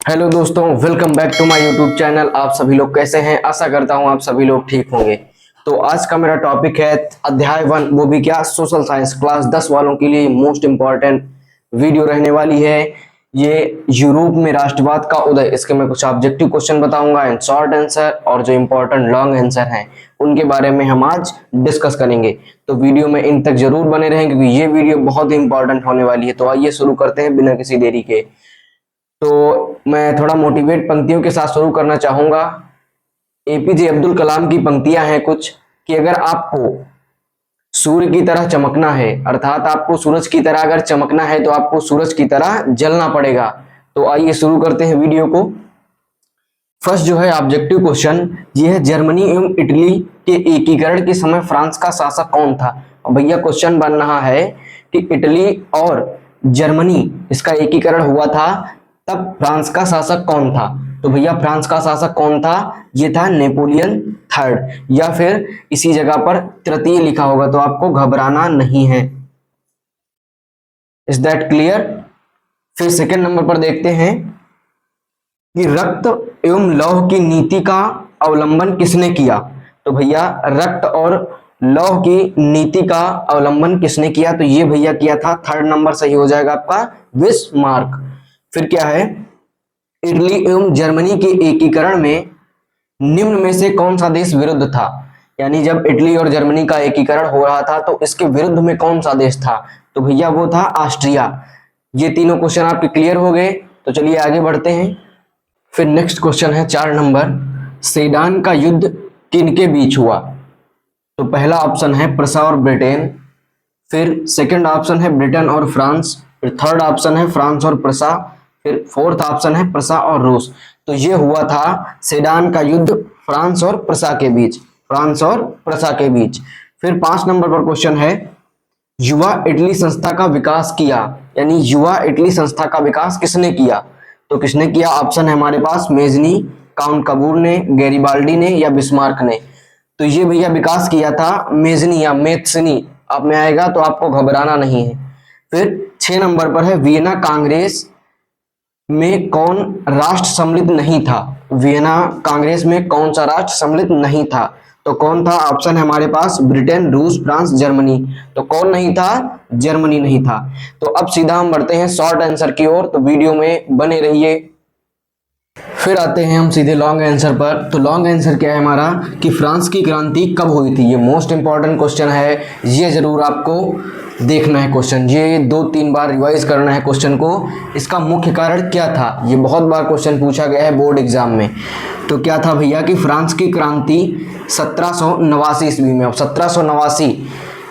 Hello दोस्तों, welcome back to my YouTube channel. आप सभी लोग कैसे हैं? आशा करता हूं आप सभी लोग ठीक होंगे। तो आज का मेरा टॉपिक है अध्याय 1, वो भी क्या, सोशल साइंस। क्लास 10 वालों के लिए मोस्ट इंपॉर्टेंट वीडियो रहने वाली है। ये यूरोप में राष्ट्रवाद का उदय, इसके मैं कुछ ऑब्जेक्टिव क्वेश्चन बताऊंगा एंड शॉर्ट आंसर, और जो इंपॉर्टेंट लॉन्ग आंसर हैं उनके बारे में हम आज डिस्कस करेंगे। तो वीडियो में इन तक जरूर बने रहें क्योंकि ये वीडियो बहुत ही इंपॉर्टेंट होने वाली है। तो आइए शुरू करते हैं बिना किसी देरी के। तो मैं थोड़ा मोटिवेट पंक्तियों के साथ शुरू करना चाहूंगा। एपीजे अब्दुल कलाम की पंक्तियां हैं कुछ, कि अगर आपको सूर्य की तरह चमकना है, अर्थात आपको सूरज की तरह अगर चमकना है तो आपको सूरज की तरह जलना पड़ेगा। तो आइए शुरू करते हैं वीडियो को। फर्स्ट जो है ऑब्जेक्टिव क्वेश्चन, ये है जर्मनी एवं इटली के एकीकरण के समय फ्रांस का शासक कौन था। और भैया क्वेश्चन बन रहा है कि इटली और जर्मनी इसका एकीकरण हुआ था, तब फ्रांस का शासक कौन था। तो भैया फ्रांस का शासक कौन था? ये था नेपोलियन थर्ड, या फिर इसी जगह पर तृतीय लिखा होगा तो आपको घबराना नहीं है। Is that clear? फिर सेकंड नंबर पर देखते हैं कि रक्त एवं लौह की नीति का अवलंबन किसने किया। तो भैया रक्त और लौह की नीति का अवलंबन किसने किया? तो ये भैया किया था, थर्ड नंबर सही हो जाएगा आपका, बिस्मार्क। फिर क्या है, इटली एवं जर्मनी के एकीकरण में निम्न में से कौन सा देश विरुद्ध था। यानी जब इटली और जर्मनी का एकीकरण हो रहा था तो इसके विरुद्ध में कौन सा देश था? तो भैया वो था ऑस्ट्रिया। ये तीनों क्वेश्चन आपके क्लियर हो गए। तो चलिए आगे बढ़ते हैं। फिर नेक्स्ट क्वेश्चन है 4 नंबर, सेडान का युद्ध किनके बीच हुआ। तो पहला ऑप्शन है प्रसा और ब्रिटेन, फिर सेकंड ऑप्शन है ब्रिटेन और फ्रांस, फिर थर्ड ऑप्शन है फ्रांस और प्रसा, फिर फोर्थ ऑप्शन है प्रसा और रूस। तो ये हुआ था सेडान का युद्ध फ्रांस और प्रसा के बीच, फ्रांस और प्रसा के बीच। फिर 5 नंबर पर क्वेश्चन है, युवा इटली संस्था का विकास किया, यानी युवा इटली संस्था का विकास किसने किया। तो किसने किया? ऑप्शन है हमारे पास मेजनी, काउंट कबूर ने, गैरीबाल्डी ने या बिस्मार्क ने। तो ये भैया विकास किया था मेजनी या मेथ्सनी, आप में आएगा तो आपको घबराना नहीं है। फिर 6 नंबर पर है, वियना कांग्रेस में कौन राष्ट्र सम्मिलित नहीं था। वियना कांग्रेस में कौन सा राष्ट्र सम्मिलित नहीं था? तो कौन था? ऑप्शन है हमारे पास ब्रिटेन, रूस, फ्रांस, जर्मनी। तो कौन नहीं था? जर्मनी नहीं था। तो अब सीधा हम बढ़ते हैं शॉर्ट आंसर की ओर, तो वीडियो में बने रहिए। फिर आते हैं हम सीधे लॉन्ग आंसर पर। तो लॉन्ग आंसर क्या है हमारा, कि फ्रांस की क्रांति कब हुई थी। ये मोस्ट इंपॉर्टेंट क्वेश्चन है, ये जरूर आपको देखना है क्वेश्चन, ये 2-3 बार रिवाइज करना है क्वेश्चन को। इसका मुख्य कारण क्या था, ये बहुत बार क्वेश्चन पूछा गया है बोर्ड एग्जाम में। तो क्या था भैया कि फ्रांस की क्रांति 1789 ईस्वी में, अब 1789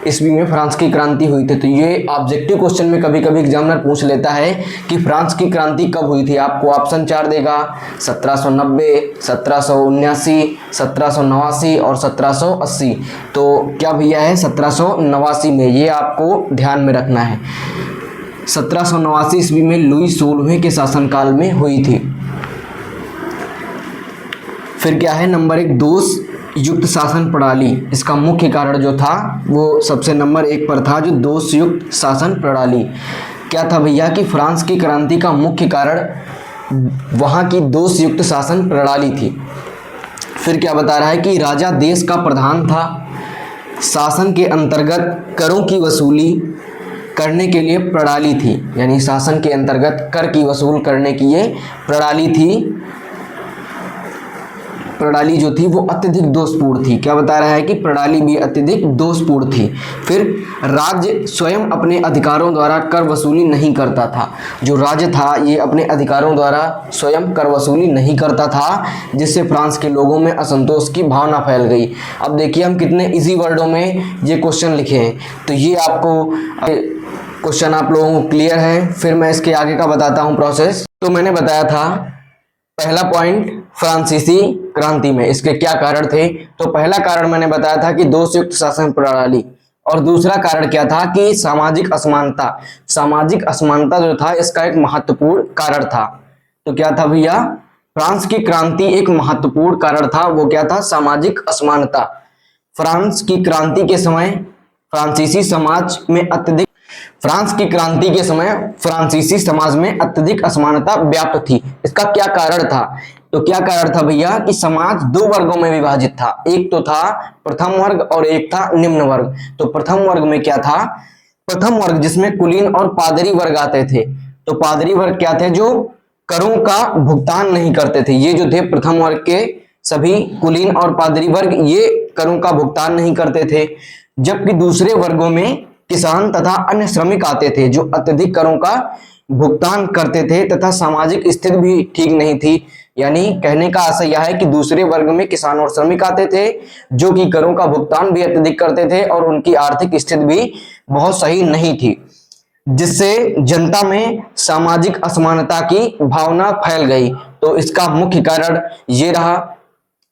ईस्वी में फ्रांस की क्रांति हुई थी। तो ये ऑब्जेक्टिव क्वेश्चन में कभी कभी एग्जामिनर पूछ लेता है कि फ्रांस की क्रांति कब हुई थी। आपको ऑप्शन 4 देगा, 1790, 1779, 1789 और 1780। तो क्या भैया है 1789 में, ये आपको ध्यान में रखना है। 1789 ईस्वी में लुई 16वें के शासनकाल में हुई थी। फिर क्या है नंबर 1, दोष युक्त शासन प्रणाली। इसका मुख्य कारण जो था वो सबसे नंबर 1 पर था, जो दोष युक्त शासन प्रणाली। क्या था भैया कि फ्रांस की क्रांति का मुख्य कारण वहाँ की दोष युक्त शासन प्रणाली थी। फिर क्या बता रहा है कि राजा देश का प्रधान था, शासन के अंतर्गत करों की वसूली करने के लिए प्रणाली थी, यानी शासन के अंतर्गत कर की वसूल करने की ये प्रणाली थी। प्रणाली जो थी वो अत्यधिक दोषपूर्ण थी। क्या बता रहा है कि प्रणाली भी अत्यधिक दोषपूर्ण थी। फिर राज्य स्वयं अपने अधिकारों द्वारा कर वसूली नहीं करता था। जो राज्य था ये अपने अधिकारों द्वारा स्वयं कर वसूली नहीं करता था, जिससे फ्रांस के लोगों में असंतोष की भावना फैल गई। अब देखिए हम कितने इजी वर्डों में ये क्वेश्चन लिखे हैं। तो ये आपको क्वेश्चन आप लोगों को क्लियर है। फिर मैं इसके आगे का बताता हूँ प्रोसेस। तो मैंने बताया था पहला पॉइंट फ्रांसीसी क्रांति में इसके क्या कारण थे। तो पहला कारण मैंने बताया था कि दोषयुक्त शासन प्रणाली, और दूसरा कारण क्या था कि सामाजिक असमानता। सामाजिक असमानता जो था इसका एक महत्वपूर्ण कारण था। तो क्या था भैया, फ्रांस की क्रांति एक महत्वपूर्ण कारण था, वो क्या था, सामाजिक असमानता। फ्रांस की क्रांति के समय फ्रांसीसी समाज में अत्यधिक फ्रांस की क्रांति के समय फ्रांसीसी समाज में अत्यधिक असमानता व्याप्त थी। इसका क्या कारण था? तो क्या कारण था भैया कि समाज दो वर्गों में विभाजित था। एक तो था प्रथम वर्ग और एक था निम्न वर्ग। तो प्रथम वर्ग में क्या था? प्रथम वर्ग जिसमें कुलीन और पादरी वर्ग आते थे। तो पादरी वर्ग क्या थे? जो करों का भुगतान नहीं करते थे। ये जो थे प्रथम वर्ग के सभी कुलीन और पादरी वर्ग, ये करों का भुगतान नहीं करते थे। जबकि दूसरे वर्गों में किसान तथा अन्य श्रमिक आते थे जो अत्यधिक करों का भुगतान करते थे तथा सामाजिक स्थिति भी ठीक नहीं थी। यानी कहने का आशय यह है कि दूसरे वर्ग में किसान और श्रमिक आते थे जो कि करों का भुगतान भी अत्यधिक करते थे और उनकी आर्थिक स्थिति भी बहुत सही नहीं थी, जिससे जनता में सामाजिक असमानता की भावना फैल गई। तो इसका मुख्य कारण ये रहा।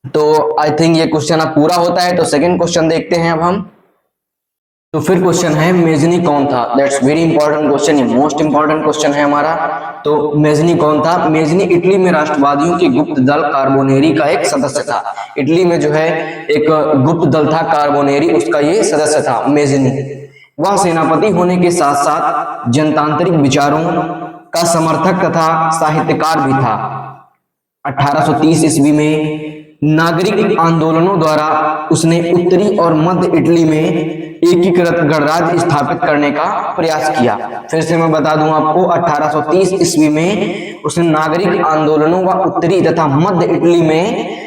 तो आई थिंक ये क्वेश्चन अब पूरा होता है। तो सेकंड क्वेश्चन देखते हैं अब हम। तो फिर क्वेश्चन है मेजनी कौन था? दैट्स वेरी इंपॉर्टेंट क्वेश्चन, ये मोस्ट इंपॉर्टेंट क्वेश्चन है हमारा। तो मेजनी कौन था? मेजनी इटली में राष्ट्रवादियों के गुप्त दल कार्बोनेरी का एक सदस्य था। इटली में जो है एक गुप्त दल था कार्बोनेरी, उसका ये सदस्य था मेजनी। वह सेनापति होने के साथ साथ जनतांत्रिक विचारों का समर्थक तथा साहित्यकार भी था। 1830 ईस्वी में नागरिक आंदोलनों द्वारा उसने उत्तरी और मध्य इटली में एकीकृत गणराज्य स्थापित करने का प्रयास किया। फिर से मैं बता दूं आपको, 1830 ईस्वी में उसने नागरिक आंदोलनों व उत्तरी तथा मध्य इटली में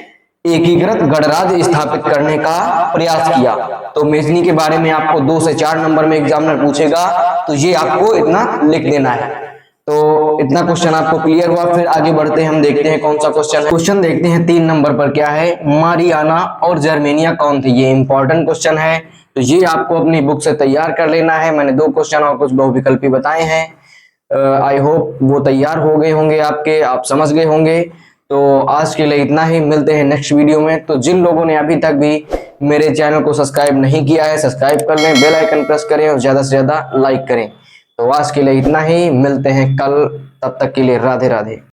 एकीकृत गणराज्य स्थापित करने का प्रयास किया। तो मेजनी के बारे में आपको 2 से 4 नंबर में एग्जामिनर पूछेगा, तो ये आपको इतना लिख देना है। तो इतना क्वेश्चन आपको क्लियर हुआ। फिर आगे बढ़ते हैं, हम देखते हैं कौन सा क्वेश्चन है। क्वेश्चन देखते हैं 3 नंबर पर क्या है? मारियाना और जर्मेनिया कौन थे? ये इंपॉर्टेंट क्वेश्चन है, तो ये आपको अपनी बुक से तैयार कर लेना है। मैंने 2 क्वेश्चन और कुछ बहुविकल्पी बताए हैं। आई होप वो तैयार हो गए होंगे आपके, आप समझ गए होंगे। तो आज के लिए इतना ही, मिलते हैं नेक्स्ट वीडियो में। तो जिन लोगों ने अभी तक भी मेरे चैनल को सब्सक्राइब नहीं किया है, सब्सक्राइब कर लें, बेल आइकन प्रेस करें और ज्यादा से ज्यादा लाइक करें। तो आज के लिए इतना ही, मिलते हैं कल, तब तक के लिए राधे राधे।